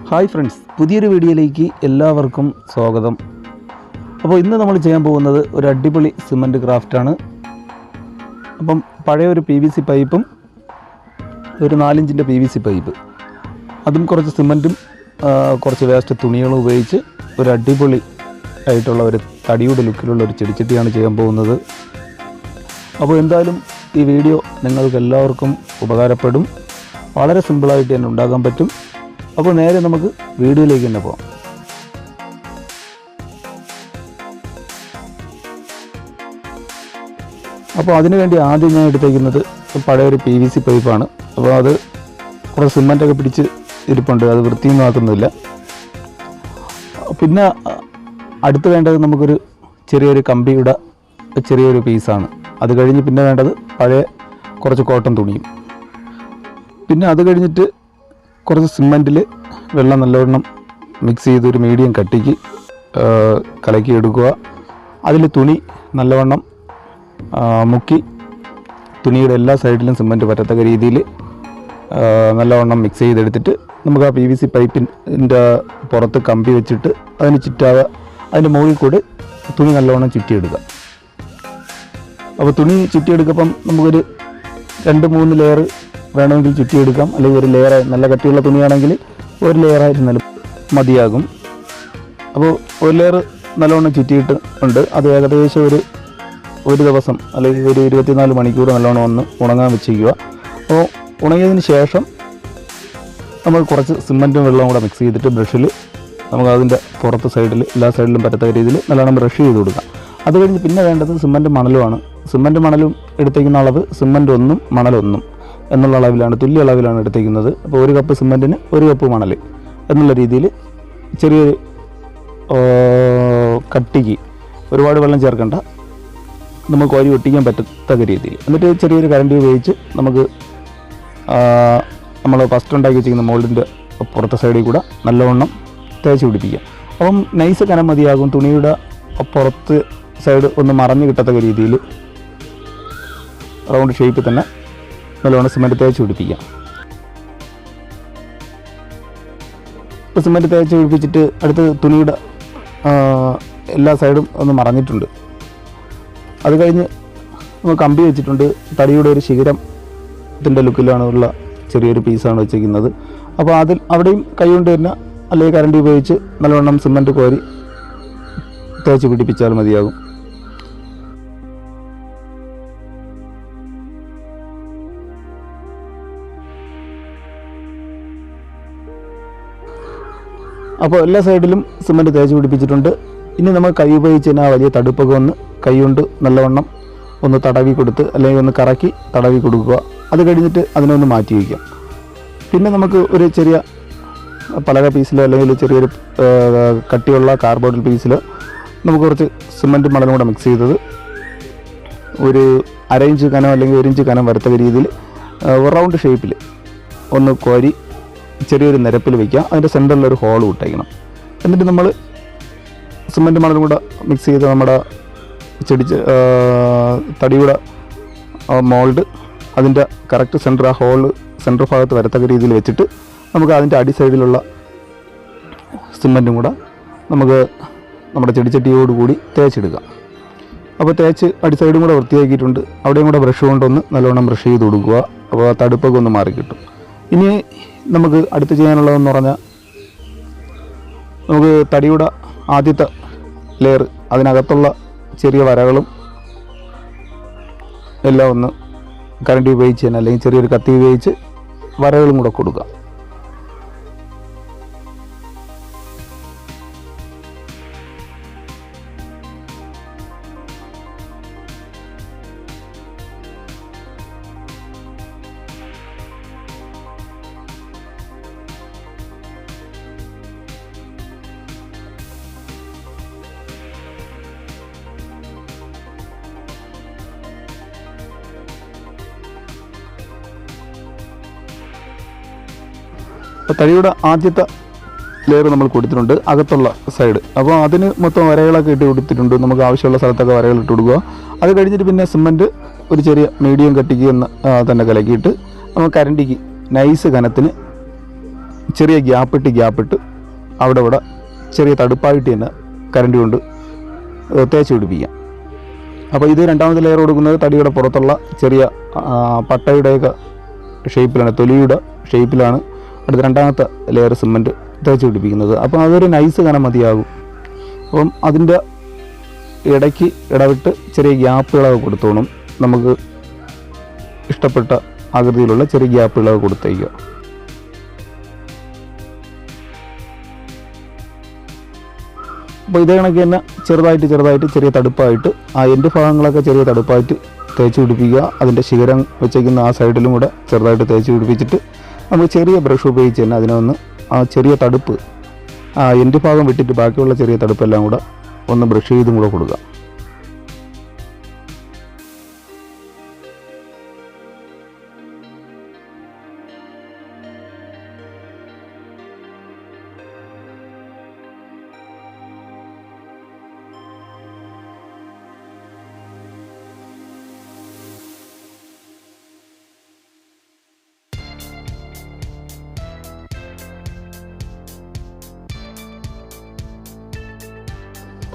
Hi friends, പുതിയൊരു വീഡിയോയിലേക്ക് എല്ലാവർക്കും സ്വാഗതം. അപ്പോൾ ഇന്ന് നമ്മൾ ചെയ്യാൻ പോകുന്നത് ഒരു അടിപൊളി സിമൻറ്റ് ക്രാഫ്റ്റാണ്. അപ്പം പഴയ ഒരു PVC പൈപ്പും ഒരു 4 ഇഞ്ചിൻ്റെ PVC പൈപ്പ്, അതും കുറച്ച് സിമൻറ്റും കുറച്ച് വേസ്റ്റ് തുണികളും ഉപയോഗിച്ച് ഒരു അടിപൊളി ആയിട്ടുള്ള ഒരു തടിയുടെ ലുക്കിലുള്ള ഒരു ചെടിച്ചട്ടിയാണ് ചെയ്യാൻ പോകുന്നത്. അപ്പോൾ എന്തായാലും ഈ വീഡിയോ നിങ്ങൾക്ക് എല്ലാവർക്കും ഉപകാരപ്പെടും. വളരെ സിമ്പിളായിട്ട് തന്നെ ഉണ്ടാക്കാൻ പറ്റും. അപ്പോൾ നേരെ നമുക്ക് വീഡിയോയിലേക്ക് തന്നെ പോകാം. അപ്പോൾ അതിനുവേണ്ടി ആദ്യം ഞാൻ എടുത്തേക്കുന്നത് പഴയൊരു PVC പൈപ്പാണ്. അപ്പോൾ അത് കുറച്ച് സിമൻറ്റൊക്കെ പിടിച്ച് ഇരിപ്പുണ്ട്, അത് വൃത്തിയൊന്നും ആക്കുന്നില്ല. പിന്നെ അടുത്ത് വേണ്ടത് നമുക്കൊരു ചെറിയൊരു കമ്പിയുടെ ചെറിയൊരു പീസാണ്. അത് കഴിഞ്ഞ് പിന്നെ വേണ്ടത് പഴയ കുറച്ച് കോട്ടൺ തുണിയും. പിന്നെ അത് കഴിഞ്ഞിട്ട് കുറച്ച് സിമൻറ്റിൽ വെള്ളം നല്ലവണ്ണം മിക്സ് ചെയ്ത് ഒരു മീഡിയം കട്ടിക്ക് കലക്കി എടുക്കുക. അതിൽ തുണി നല്ലവണ്ണം മുക്കി തുണിയുടെ എല്ലാ സൈഡിലും സിമൻറ്റ് പറ്റത്തക്ക രീതിയിൽ നല്ലവണ്ണം മിക്സ് ചെയ്തെടുത്തിട്ട് നമുക്ക് ആ PVC പൈപ്പിൻ്റെ പുറത്ത് കമ്പി വെച്ചിട്ട് അതിന് ചുറ്റാതെ അതിൻ്റെ മുകളിൽ കൂടെ തുണി നല്ലവണ്ണം ചുറ്റിയെടുക്കുക. അപ്പോൾ തുണി ചുറ്റിയെടുക്കുമ്പം നമുക്കൊരു 2-3 ലെയർ വേണമെങ്കിൽ ചുറ്റിയെടുക്കാം. അല്ലെങ്കിൽ ഒരു ലെയർ, നല്ല കട്ടിയുള്ള തുണിയാണെങ്കിൽ ഒരു ലെയറായിരുന്നാലും മതിയാകും. അപ്പോൾ ഒരു ലെയർ നല്ലവണ്ണം ചുറ്റിയിട്ട് ഉണ്ട്. അത് ഏകദേശം ഒരു ദിവസം അല്ലെങ്കിൽ ഒരു 24 മണിക്കൂർ നല്ലവണ്ണം ഒന്ന് ഉണങ്ങാൻ വെച്ചിരിക്കുക. അപ്പോൾ ഉണങ്ങിയതിന് ശേഷം നമ്മൾ കുറച്ച് സിമൻറ്റും വെള്ളവും കൂടെ മിക്സ് ചെയ്തിട്ട് ബ്രഷിൽ നമുക്ക് അതിൻ്റെ പുറത്ത് സൈഡിൽ എല്ലാ സൈഡിലും പറ്റത്തക്ക രീതിയിൽ നല്ലവണ്ണം ബ്രഷ് ചെയ്ത് കൊടുക്കാം. അത് കഴിഞ്ഞ് പിന്നെ വേണ്ടത് സിമൻറ്റ് മണലുമാണ്. സിമൻറ്റ് മണലും എടുത്തേക്കുന്ന അളവ് സിമൻറ്റ് 1 മണൽ 1 എന്നുള്ള അളവിലാണ്, തുല്യ അളവിലാണ് എടുത്തേക്കുന്നത്. അപ്പോൾ 1 കപ്പ് സിമൻറ്റിന് 1 കപ്പ് മണൽ എന്നുള്ള രീതിയിൽ ചെറിയൊരു കട്ടിക്ക്, ഒരുപാട് വെള്ളം ചേർക്കേണ്ട, നമുക്ക് കോരി ഒട്ടിക്കാൻ പറ്റത്തക്ക രീതിയിൽ. എന്നിട്ട് ചെറിയൊരു കരണ്ടി ഉപയോഗിച്ച് നമുക്ക് നമ്മൾ ഫസ്റ്റ് ഉണ്ടാക്കി വെച്ചിരിക്കുന്ന മോൾഡിൻ്റെ പുറത്തെ സൈഡിൽ കൂടെ നല്ലവണ്ണം തേച്ച് പിടിപ്പിക്കാം. അപ്പം നൈസ് കനം മതിയാകും. തുണിയുടെ പുറത്ത് സൈഡ് ഒന്ന് മറഞ്ഞു കിട്ടത്തക്ക രീതിയിൽ റൗണ്ട് ഷേപ്പിൽ തന്നെ നല്ലവണ്ണം സിമൻറ്റ് തേച്ച് പിടിപ്പിക്കാം. ഇപ്പോൾ സിമൻറ്റ് തേച്ച് പിടിപ്പിച്ചിട്ട് അടുത്ത് തുണിയുടെ എല്ലാ സൈഡും ഒന്ന് മറഞ്ഞിട്ടുണ്ട്. അത് കഴിഞ്ഞ് നമ്മൾ കമ്പി വെച്ചിട്ടുണ്ട്. തടിയുടെ ഒരു ശിഖരത്തിൻ്റെ ലുക്കിലാണ് ഉള്ള ചെറിയൊരു പീസാണ് വെച്ചിരിക്കുന്നത്. അപ്പോൾ അവിടെയും കൈ കൊണ്ട് തന്നെ അല്ലെങ്കിൽ കരണ്ടി ഉപയോഗിച്ച് നല്ലവണ്ണം സിമൻറ്റ് കോരി തേച്ച് പിടിപ്പിച്ചാൽ മതിയാകും. അപ്പോൾ എല്ലാ സൈഡിലും സിമൻറ്റ് തേച്ച് പിടിപ്പിച്ചിട്ടുണ്ട്. ഇനി നമ്മൾ കൈ ഉപയോഗിച്ച് തന്നെ ആ വലിയ തടുപ്പൊക്കെ ഒന്ന് കൈ കൊണ്ട് നല്ലവണ്ണം ഒന്ന് തടവി കൊടുത്ത് അല്ലെങ്കിൽ ഒന്ന് കറക്കി തടവി കൊടുക്കുക. അത് കഴിഞ്ഞിട്ട് അതിനൊന്ന് മാറ്റി വയ്ക്കാം. പിന്നെ നമുക്ക് ഒരു ചെറിയ പലക പീസിലോ അല്ലെങ്കിൽ ചെറിയൊരു കട്ടിയുള്ള കാർഡ്ബോർഡ് പീസിൽ നമുക്ക് കുറച്ച് സിമൻറ്റ് മണലും കൂടെ മിക്സ് ചെയ്തത് ഒരു 1/2 ഇഞ്ച് കനം അല്ലെങ്കിൽ 1 ഇഞ്ച് കനം വരത്തക്ക രീതിയിൽ റൗണ്ട് ഷേപ്പിൽ ഒന്ന് കോരി ചെറിയൊരു നിരപ്പിൽ വയ്ക്കുക. അതിൻ്റെ സെൻറ്ററിലൊരു ഹോൾ ഇട്ടേക്കണം. എന്നിട്ട് നമ്മൾ സിമൻറ്റ് മണലും കൂടെ മിക്സ് ചെയ്ത് നമ്മുടെ തടിയുടെ മോൾഡ് അതിൻ്റെ കറക്റ്റ് സെൻറ്റർ, ആ ഹോൾ സെൻറ്റർ ഭാഗത്ത് വരത്തക്ക രീതിയിൽ വെച്ചിട്ട് നമുക്ക് അതിൻ്റെ അടി സൈഡിലുള്ള സിമൻറ്റും കൂടെ നമുക്ക് നമ്മുടെ ചെടിച്ചട്ടിയോടുകൂടി തേച്ചെടുക്കാം. അപ്പോൾ തേച്ച് അടി സൈഡും കൂടെ വൃത്തിയാക്കിയിട്ടുണ്ട്. അവിടെയും കൂടെ ബ്രഷ് കൊണ്ടൊന്ന് നല്ലവണ്ണം ബ്രഷ് ചെയ്ത് കൊടുക്കുക. അപ്പോൾ ആ തടുപ്പൊക്കെ ഒന്ന് മാറിക്കിട്ടും. ഇനി നമുക്ക് അടുത്ത് ചെയ്യാനുള്ളതെന്ന് പറഞ്ഞാൽ നമുക്ക് തടിയുടെ ആദ്യത്തെ ലെയർ, അതിനകത്തുള്ള ചെറിയ വരകളും എല്ലാം ഒന്ന് കരണ്ടി ഉപയോഗിച്ച് തന്നെ അല്ലെങ്കിൽ ചെറിയൊരു കത്തി ഉപയോഗിച്ച് വരകളും കൂടെ കൊടുക്കുക. അപ്പോൾ തടിയുടെ ആദ്യത്തെ ലെയർ നമ്മൾ കൊടുത്തിട്ടുണ്ട്, അകത്തുള്ള സൈഡ്. അപ്പോൾ അതിന് മൊത്തം വരകളൊക്കെ ഇട്ട് കൊടുത്തിട്ടുണ്ട്. നമുക്ക് ആവശ്യമുള്ള സ്ഥലത്തൊക്കെ വരകൾ ഇട്ട് കൊടുക്കുക. അത് കഴിഞ്ഞിട്ട് പിന്നെ സിമൻറ്റ് ഒരു ചെറിയ മീഡിയം കട്ടിക്ക് തന്നെ കലക്കിയിട്ട് നമുക്ക് കരണ്ടിക്ക് നൈസ് കനത്തിന് ചെറിയ ഗ്യാപ്പിട്ട് അവിടെ ചെറിയ തടുപ്പായിട്ട് തന്നെ കരണ്ടി കൊണ്ട് തേച്ച് പിടിപ്പിക്കാം. അപ്പോൾ ഇത് രണ്ടാമത്തെ ലെയർ കൊടുക്കുന്നത് തടിയുടെ പുറത്തുള്ള ചെറിയ പട്ടയുടെയൊക്കെ ഷേപ്പിലാണ്, തൊലിയുടെ ഷേപ്പിലാണ് അടുത്ത രണ്ടാമത്തെ ലെയർ സിമൻറ്റ് തേച്ച് പിടിപ്പിക്കുന്നത്. അപ്പോൾ അതൊരു നൈസ് കനം മതിയാകും. അപ്പം അതിൻ്റെ ഇടയ്ക്ക് ഇടവിട്ട് ചെറിയ ഗ്യാപ്പുകളൊക്കെ കൊടുത്തോണം. നമുക്ക് ഇഷ്ടപ്പെട്ട ആകൃതിയിലുള്ള ചെറിയ ഗ്യാപ്പുകളൊക്കെ കൊടുത്തേക്കുക. അപ്പോൾ ഇതേ കണക്ക് തന്നെ ചെറുതായിട്ട് ചെറിയ തടുപ്പായിട്ട് ആ എൻഡ് ഭാഗങ്ങളൊക്കെ ചെറിയ തടുപ്പായിട്ട് തേച്ച് പിടിപ്പിക്കുക. അതിൻ്റെ ശിഖരം വെച്ചേക്കുന്ന ആ സൈഡിലും കൂടെ ചെറുതായിട്ട് തേച്ച് പിടിപ്പിച്ചിട്ട് നമുക്ക് ചെറിയ ബ്രഷ് ഉപയോഗിച്ച് തന്നെ അതിനെ ഒന്ന് ആ ചെറിയ തടുപ്പ് ആ എൻഡ് ഭാഗം വിട്ടിട്ട് ബാക്കിയുള്ള ചെറിയ തടുപ്പെല്ലാം കൂടെ ഒന്ന് ബ്രഷ് ചെയ്തും കൂടെ കൊടുക്കുക.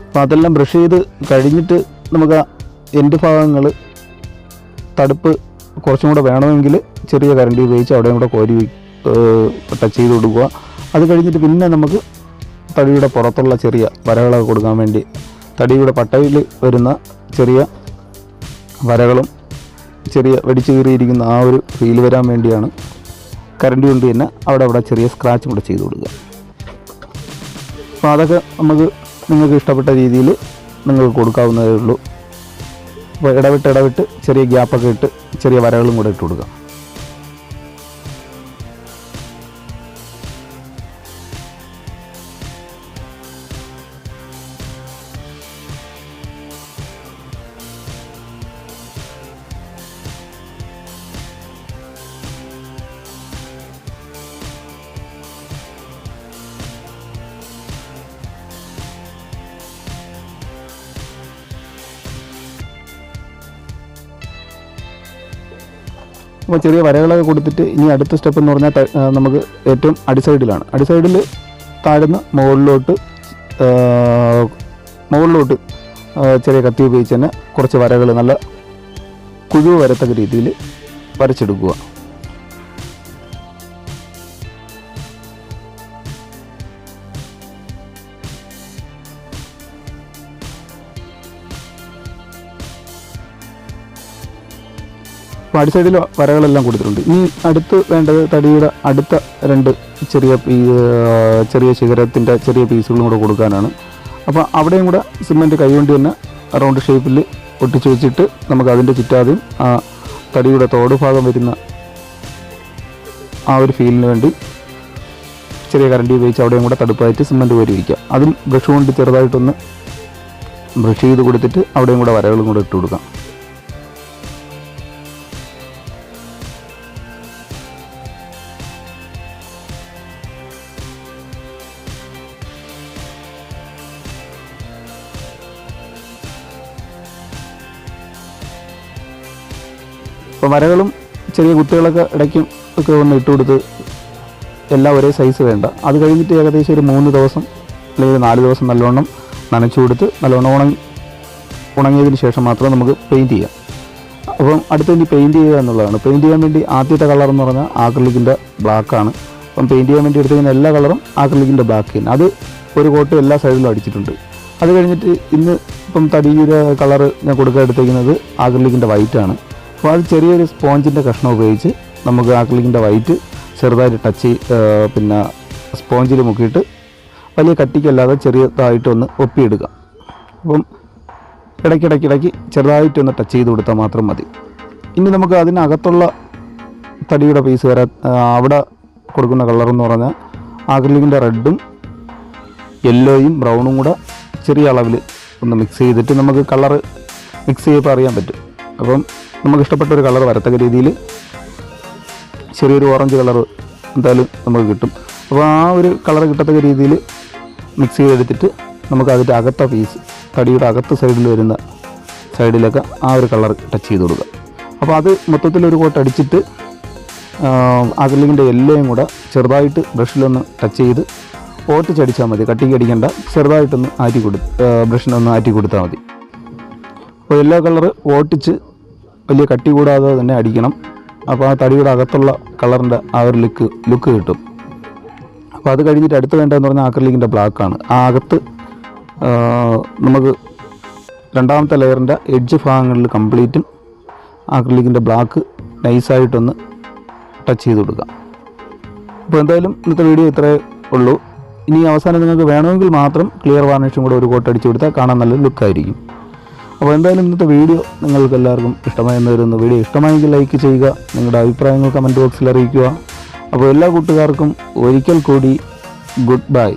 അപ്പോൾ അതെല്ലാം ബ്രഷ് ചെയ്ത് കഴിഞ്ഞിട്ട് നമുക്ക് ആ എൻഡ് ഭാഗങ്ങൾ തടുപ്പ് കുറച്ചും കൂടെ വേണമെങ്കിൽ ചെറിയ കരണ്ടി ഉപയോഗിച്ച് അവിടെയും കൂടെ കോരി ടച്ച് ചെയ്ത് കൊടുക്കുക. അത് കഴിഞ്ഞിട്ട് പിന്നെ നമുക്ക് തടിയുടെ പുറത്തുള്ള ചെറിയ വരകളൊക്കെ കൊടുക്കാൻ വേണ്ടി തടിയുടെ പട്ടയിൽ വരുന്ന ചെറിയ വരകളും ചെറിയ വെടിച്ച് കീറിയിരിക്കുന്ന ആ ഒരു ഫീൽ വരാൻ വേണ്ടിയാണ് കരണ്ടി കൊണ്ട് തന്നെ അവിടെ ചെറിയ സ്ക്രാച്ചും കൂടെ ചെയ്ത് കൊടുക്കുക. അപ്പോൾ അതൊക്കെ നിങ്ങൾക്ക് ഇഷ്ടപ്പെട്ട രീതിയിൽ നിങ്ങൾക്ക് കൊടുക്കാവുന്നതേ ഉള്ളൂ. അപ്പോൾ ഇടവിട്ട് ചെറിയ ഗ്യാപ്പൊക്കെ ഇട്ട് ചെറിയ വരകളും കൂടെ ഇട്ട് കൊടുക്കുക. അപ്പോൾ ചെറിയ വരകളൊക്കെ കൊടുത്തിട്ട് ഇനി അടുത്ത സ്റ്റെപ്പ് എന്ന് പറഞ്ഞാൽ നമുക്ക് ഏറ്റവും അടിസൈഡിലാണ്. അടിസൈഡിൽ താഴ്ന്ന് മുകളിലോട്ട് ചെറിയ കത്തി ഉപയോഗിച്ച് തന്നെ കുറച്ച് വരകൾ നല്ല കുഴിവ് വരത്തക്ക രീതിയിൽ വരച്ചെടുക്കുക. അപ്പോൾ അടിസൈഡിൽ വരകളെല്ലാം കൊടുത്തിട്ടുണ്ട്. ഇനി അടുത്ത് വേണ്ടത് തടിയുടെ അടുത്ത രണ്ട് ചെറിയ ശിഖരത്തിൻ്റെ ചെറിയ പീസുകളും കൂടെ കൊടുക്കാനാണ്. അപ്പോൾ അവിടെയും കൂടെ സിമെൻറ്റ് കൈകൊണ്ട് തന്നെ റൗണ്ട് ഷേപ്പിൽ ഒട്ടിച്ച് വെച്ചിട്ട് നമുക്ക് അതിൻ്റെ ചുറ്റാതെയും ആ തടിയുടെ തോട് ഭാഗം വരുന്ന ആ ഒരു ഫീലിന് വേണ്ടി ചെറിയ കരണ്ടി ഉപയോഗിച്ച് അവിടെയും കൂടെ തടുപ്പായിട്ട് സിമെൻറ്റ് കോരി വയ്ക്കുക. അതും ബ്രഷ് കൊണ്ട് ചെറുതായിട്ടൊന്ന് ബ്രഷ് ചെയ്ത് കൊടുത്തിട്ട് അവിടെയും കൂടെ വരകളും കൂടെ ഇട്ട് കൊടുക്കാം. അപ്പോൾ വരകളും ചെറിയ കുത്തുകളൊക്കെ ഇടയ്ക്കും ഒക്കെ ഒന്ന് ഇട്ട് കൊടുത്ത് എല്ലാം ഒരേ സൈസ് വേണ്ട. അത് കഴിഞ്ഞിട്ട് ഏകദേശം ഒരു 3 ദിവസം അല്ലെങ്കിൽ 4 ദിവസം നല്ലോണം നനച്ചു കൊടുത്ത് നല്ലോണം ഉണങ്ങിയതിന് ശേഷം മാത്രം നമുക്ക് പെയിൻറ്റ് ചെയ്യാം. അപ്പം അടുത്ത് ഇനി പെയിൻറ്റ് ചെയ്യുക എന്നുള്ളതാണ്. പെയിൻറ്റ് ചെയ്യാൻ വേണ്ടി ആദ്യത്തെ കളർ എന്ന് പറഞ്ഞാൽ ആക്രിലിക്കിൻ്റെ ബ്ലാക്കാണ്. അപ്പം പെയിൻറ്റ് ചെയ്യാൻ വേണ്ടി എടുത്തിരിക്കുന്ന എല്ലാ കളറും ആക്രിലിക്കിൻ്റെ ബ്ലാക്ക് തന്നെ. അത് ഒരു കോട്ട് എല്ലാ സൈഡിലും അടിച്ചിട്ടുണ്ട്. അത് കഴിഞ്ഞിട്ട് ഇപ്പം തടിയുടെ കളർ ഞാൻ കൊടുക്കാൻ എടുത്തിരിക്കുന്നത് ആക്രിലിക്കിൻ്റെ വൈറ്റാണ്. അപ്പോൾ അത് ചെറിയൊരു സ്പോഞ്ചിൻ്റെ കഷ്ണം ഉപയോഗിച്ച് നമുക്ക് ആക്രിലിക്കിൻ്റെ വൈറ്റ് ചെറുതായിട്ട് പിന്നെ സ്പോഞ്ചിൽ മുക്കിയിട്ട് വലിയ കട്ടിക്കല്ലാതെ ചെറിയതായിട്ടൊന്ന് ഒപ്പിയെടുക്കാം. അപ്പം ഇടയ്ക്കിടയ്ക്ക് ചെറുതായിട്ടൊന്ന് ടച്ച് ചെയ്ത് കൊടുത്താൽ മാത്രം മതി. ഇനി നമുക്ക് അതിനകത്തുള്ള തടിയുടെ പീസ് വരാൻ അവിടെ കൊടുക്കുന്ന കളറെന്ന് പറഞ്ഞാൽ ആക്രിലിക്കിൻ്റെ റെഡും യെല്ലോയും ബ്രൗണും കൂടെ ചെറിയ അളവിൽ ഒന്ന് മിക്സ് ചെയ്തിട്ട് നമുക്ക് കളറ് മിക്സ് ചെയ്യുമ്പോൾ അറിയാൻ പറ്റും. അപ്പം നമുക്ക് ഇഷ്ടപ്പെട്ട ഒരു കളർ വരത്തക്ക രീതിയിൽ ചെറിയൊരു ഓറഞ്ച് കളർ എന്തായാലും നമുക്ക് കിട്ടും. അപ്പോൾ ആ ഒരു കളർ കിട്ടത്തക്ക രീതിയിൽ മിക്സ് ചെയ്തെടുത്തിട്ട് നമുക്ക് അതിൻ്റെ അകത്ത പീസ് തടിയുടെ അകത്ത് സൈഡിൽ വരുന്ന സൈഡിലൊക്കെ ആ ഒരു കളർ ടച്ച് ചെയ്ത് കൊടുക്കുക. അപ്പോൾ അത് മൊത്തത്തിലൊരു കോട്ട് അടിച്ചിട്ട് അക്രിലിക്കിൻ്റെ എല്ലാം കൂടെ ചെറുതായിട്ട് ബ്രഷിലൊന്ന് ടച്ച് ചെയ്ത് ഓട്ടിച്ചടിച്ചാൽ മതി. കട്ടിക്ക് അടിക്കേണ്ട, ചെറുതായിട്ടൊന്ന് ബ്രഷിനൊന്ന് ആറ്റി കൊടുത്താൽ മതി. അപ്പോൾ യെല്ലോ കളറ് ഓട്ടിച്ച് വലിയ കട്ടി കൂടാതെ തന്നെ അടിക്കണം. അപ്പോൾ ആ തടിയുടെ അകത്തുള്ള കളറിൻ്റെ ആ ഒരു ലുക്ക് കിട്ടും. അപ്പോൾ അത് കഴിഞ്ഞിട്ട് അടുത്ത് വേണ്ടതെന്ന് പറഞ്ഞാൽ അക്രിലിക്കിൻ്റെ ബ്ലാക്കാണ്. ആ അകത്ത് നമുക്ക് രണ്ടാമത്തെ ലെയറിൻ്റെ എഡ്ജ് ഭാഗങ്ങളിൽ കംപ്ലീറ്റും അക്രിലിക്കിൻ്റെ ബ്ലാക്ക് നൈസായിട്ടൊന്ന് ടച്ച് ചെയ്ത് കൊടുക്കാം. അപ്പോൾ എന്തായാലും ഇന്നത്തെ വീഡിയോ ഇത്രയേ ഉള്ളൂ. ഇനി അവസാനം നിങ്ങൾക്ക് വേണമെങ്കിൽ മാത്രം ക്ലിയർ വാർണിഷും കൂടെ ഒരു കോട്ട് അടിച്ചു കൊടുത്താൽ കാണാൻ നല്ലൊരു ലുക്കായിരിക്കും. അപ്പോൾ എന്തായാലും ഇന്നത്തെ വീഡിയോ നിങ്ങൾക്ക് എല്ലാവർക്കും ഇഷ്ടമായെന്ന് വരുന്നു. വീഡിയോ ഇഷ്ടമായെങ്കിൽ ലൈക്ക് ചെയ്യുക, നിങ്ങളുടെ അഭിപ്രായങ്ങൾ കമൻറ്റ് ബോക്സിൽ അറിയിക്കുക. അപ്പോൾ എല്ലാ കൂട്ടുകാർക്കും ഒരിക്കൽ കൂടി ഗുഡ് ബൈ.